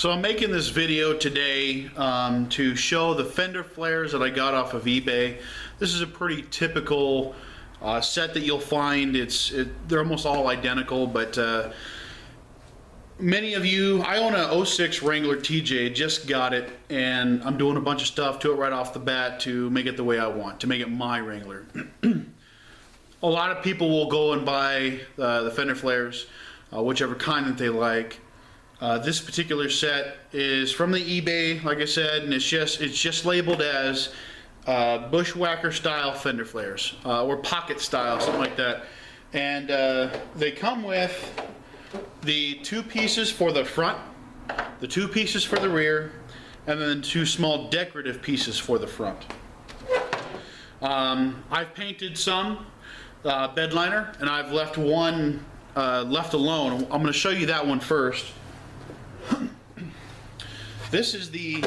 So I'm making this video today to show the fender flares that I got off of eBay. This is a pretty typical set that you'll find. They're almost all identical, but many of you, I own a 06 Wrangler TJ, just got it, and I'm doing a bunch of stuff to it right off the bat to make it the way I want, to make it my Wrangler. A lot of people will go and buy the fender flares, whichever kind that they like. This particular set is from the eBay, like I said, and it's just labeled as bushwhacker style fender flares, or pocket style, something like that. And they come with the two pieces for the front, the two pieces for the rear, and then two small decorative pieces for the front. I've painted some bed liner, and I've left one left alone. I'm going to show you that one first. This is the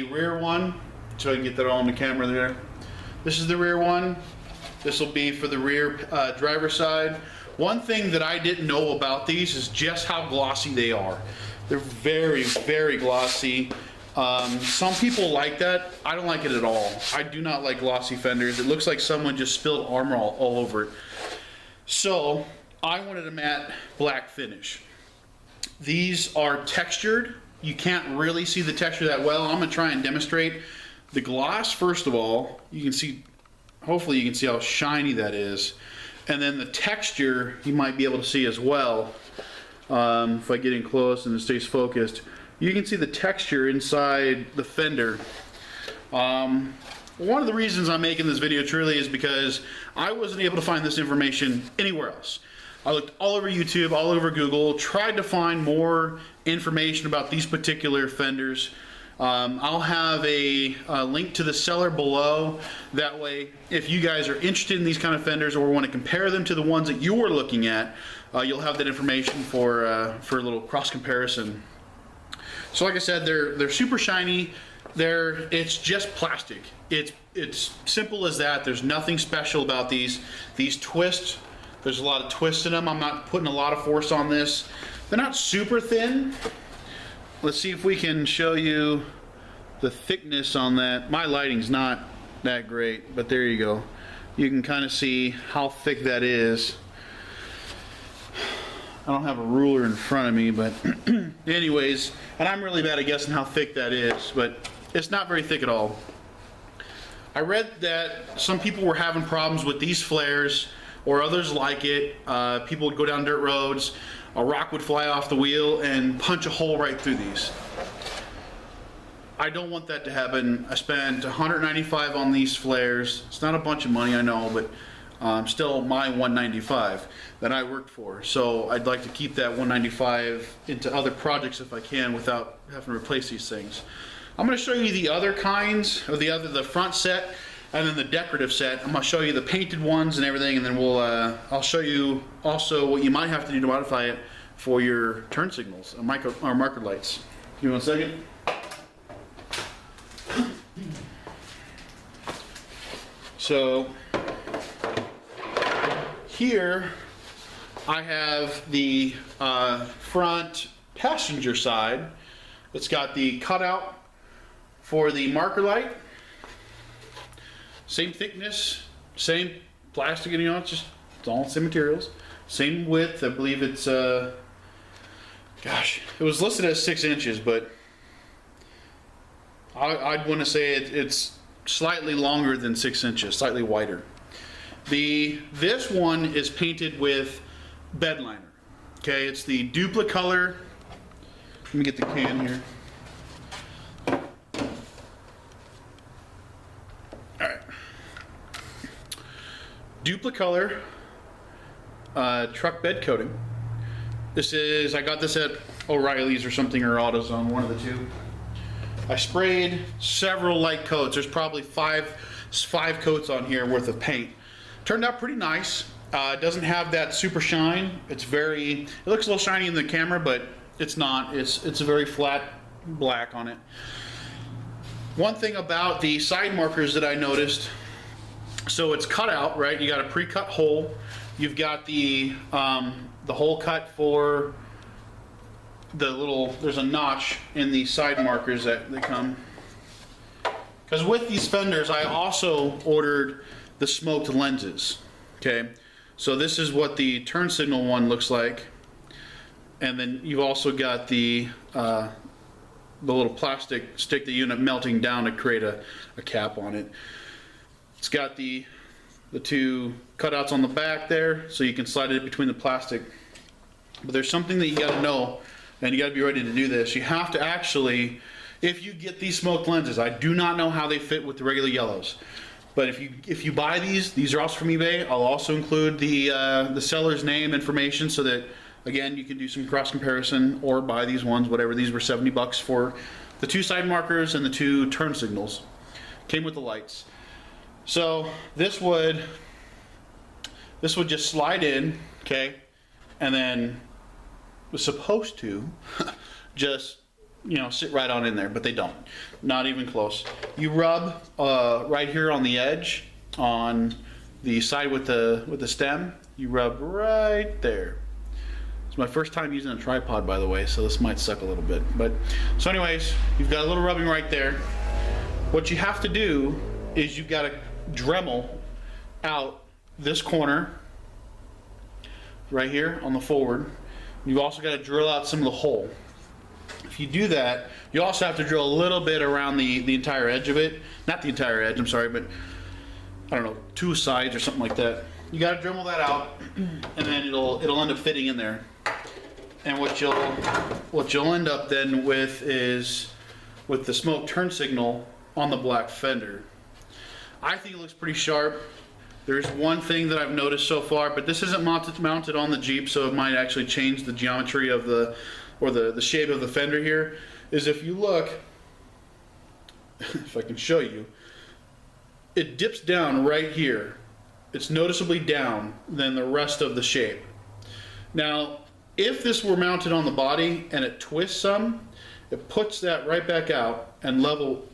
rear one, so I can get that all on the camera there. This is the rear one. This will be for the rear driver's side. One thing that I didn't know about these is just how glossy they are. They're very, very glossy. Some people like that. I don't like it at all. I do not like glossy fenders. It looks like someone just spilled Armor all over it. So I wanted a matte black finish. These are textured. You can't really see the texture that well. I'm gonna try and demonstrate. The gloss, first of all, you can see, hopefully you can see how shiny that is. And then the texture, you might be able to see as well. If I get in close and it stays focused, you can see the texture inside the fender. One of the reasons I'm making this video truly is because I wasn't able to find this information anywhere else. I looked all over YouTube, all over Google, tried to find more information about these particular fenders. I'll have a link to the seller below. That way, if you guys are interested in these kind of fenders or want to compare them to the ones that you were looking at, you'll have that information for a little cross comparison. So like I said, they're super shiny. It's just plastic. It's simple as that. There's nothing special about these. These twists, there's a lot of twists in them. I'm not putting a lot of force on this. They're not super thin. Let's see if we can show you the thickness on that. My lighting's not that great, but there you go. You can kind of see how thick that is. I don't have a ruler in front of me, but anyways, and I'm really bad at guessing how thick that is, but it's not very thick at all. I read that some people were having problems with these flares, or others like it. People would go down dirt roads, a rock would fly off the wheel and punch a hole right through these. I don't want that to happen. I spent $195 on these flares. It's not a bunch of money, I know, but still my $195 that I worked for. So I'd like to keep that $195 into other projects if I can without having to replace these things. I'm going to show you the other kinds, or the front set and then the decorative set. I'm going to show you the painted ones and everything, and then I'll show you also what you might have to do to modify it for your turn signals or marker lights. Give me 1 second. So here I have the front passenger side. It's got the cutout for the marker light. Same thickness, same plastic, you know, it's all the same materials. Same width, I believe it's, gosh, it was listed as 6 inches, but I'd want to say it's slightly longer than 6 inches, slightly wider. This one is painted with bed liner. Okay, it's the Duplicolor. Let me get the can here. Duplicolor truck bed coating. I got this at O'Reilly's or something, or AutoZone, one of the two. I sprayed several light coats. There's probably five coats on here worth of paint. Turned out pretty nice. It doesn't have that super shine. It looks a little shiny in the camera, but it's not. It's a very flat black on it. One thing about the side markers that I noticed, so it's cut out, right? You got a pre-cut hole. You've got the hole cut for there's a notch in the side markers that they come. Because with these fenders, I also ordered the smoked lenses. Okay, so this is what the turn signal one looks like, and then you've also got the little plastic stick that you end up melting down to create a cap on it. It's got the two cutouts on the back there, so you can slide it between the plastic. But there's something that you got to know, and you got to be ready to do this. You have to actually, if you get these smoked lenses, I do not know how they fit with the regular yellows. But if you buy these are also from eBay. I'll also include the seller's name information so that, again, you can do some cross comparison or buy these ones, whatever. These were 70 bucks for the two side markers and the two turn signals. Came with the lights. So this would just slide in, okay, and then was supposed to just, you know, sit right on in there, but they don't. Not even close. You rub right here on the edge, on the side with the stem. You rub right there. It's my first time using a tripod, by the way, so this might suck a little bit. But so, anyways, you've got a little rubbing right there. What you have to do is you've got to Dremel out this corner right here on the forward. You've also got to drill out some of the hole. If you do that, you also have to drill a little bit around the entire edge of it. Not the entire edge, I'm sorry, but I don't know, two sides or something like that. You got to Dremel that out, and then it'll end up fitting in there. And what you'll end up then with is with the smoke turn signal on the black fender. I think it looks pretty sharp. There's one thing that I've noticed so far, but this isn't mounted on the Jeep, so it might actually change the geometry of the shape of the fender here, is if you look, if I can show you, it dips down right here. It's noticeably down than the rest of the shape. Now, if this were mounted on the body and it twists some, it puts that right back out and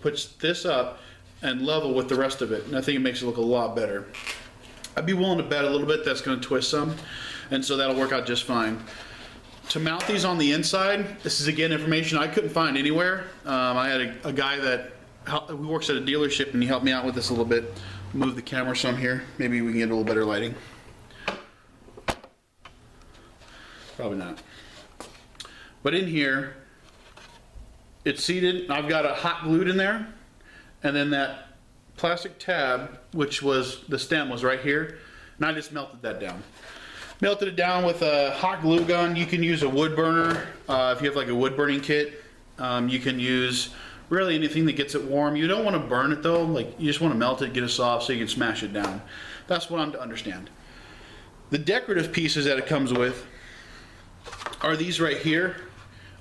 puts this up and level with the rest of it. And I think it makes it look a lot better. I'd be willing to bet a little bit that's going to twist some, and so that'll work out just fine. To mount these on the inside, this is again information I couldn't find anywhere. I had a guy who works at a dealership, and he helped me out with this a little bit. Move the camera some here. Maybe we can get a little better lighting. Probably not. But in here, it's seated. I've got it hot glued in there, and then that plastic tab, which was the stem, was right here, and I just melted that down. Melted it down with a hot glue gun. You can use a wood burner if you have like a wood burning kit. You can use really anything that gets it warm. You don't want to burn it though. Like, you just want to melt it, get it soft so you can smash it down. That's what I'm to understand. The decorative pieces that it comes with are these right here.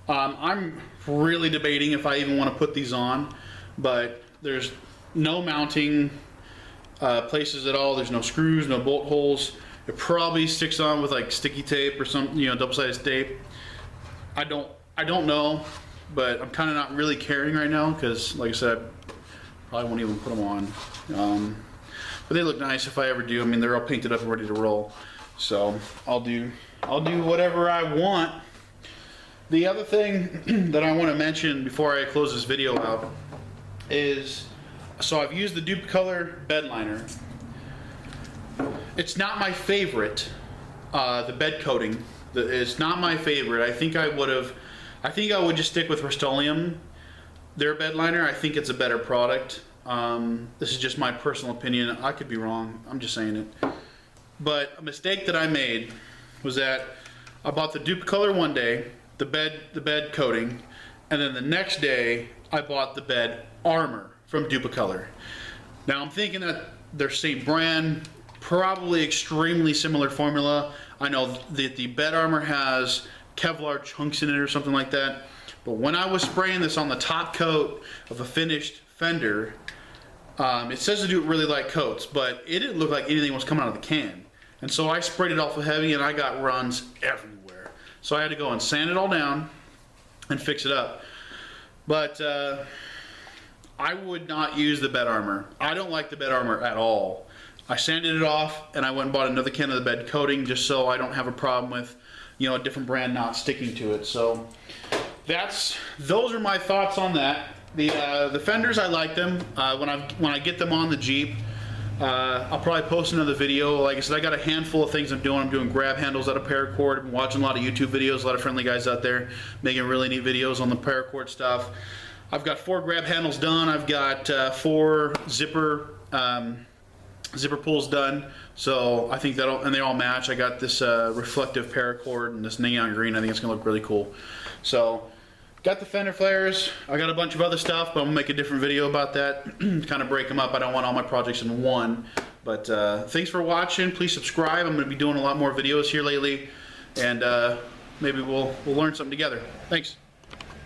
I'm really debating if I even want to put these on, but there's no mounting places at all. There's no screws, no bolt holes. It probably sticks on with like sticky tape or some, you know, double-sided tape. I don't know, but I'm kind of not really caring right now because, like I said, I probably won't even put them on. But they look nice if I ever do. I mean, they're all painted up and ready to roll. So I'll do whatever I want. The other thing that I want to mention before I close this video out is, so I've used the dupe color bed liner. It's not my favorite, the bed coating. It's not my favorite. I think I would just stick with Rust-Oleum, their bed liner. I think it's a better product. This is just my personal opinion. I could be wrong. I'm just saying it. But a mistake that I made was that I bought the dupe color one day, the bed coating, and then the next day I bought the bed armor from Duplicolor. Now I'm thinking that they're same brand, probably extremely similar formula. I know that the bed armor has Kevlar chunks in it or something like that, but when I was spraying this on the top coat of a finished fender, it says to do it really light coats, but it didn't look like anything was coming out of the can. And so I sprayed it awful heavy and I got runs everywhere. So I had to go and sand it all down and fix it up. But I would not use the bed armor. I don't like the bed armor at all. I sanded it off and I went and bought another can of the bed coating just so I don't have a problem with you know, a different brand not sticking to it. So those are my thoughts on that. The fenders, I like them. When I get them on the Jeep, I'll probably post another video. Like I said, I got a handful of things I'm doing. I'm doing grab handles out of paracord. I've been watching a lot of YouTube videos, a lot of friendly guys out there making really neat videos on the paracord stuff. I've got 4 grab handles done. I've got 4 zipper pulls done. So I think and they all match. I got this reflective paracord and this neon green. I think it's gonna look really cool. So got the fender flares. I got a bunch of other stuff, but I'm gonna make a different video about that. Kind of break them up. I don't want all my projects in one. But thanks for watching. Please subscribe. I'm gonna be doing a lot more videos here lately, and maybe we'll learn something together. Thanks.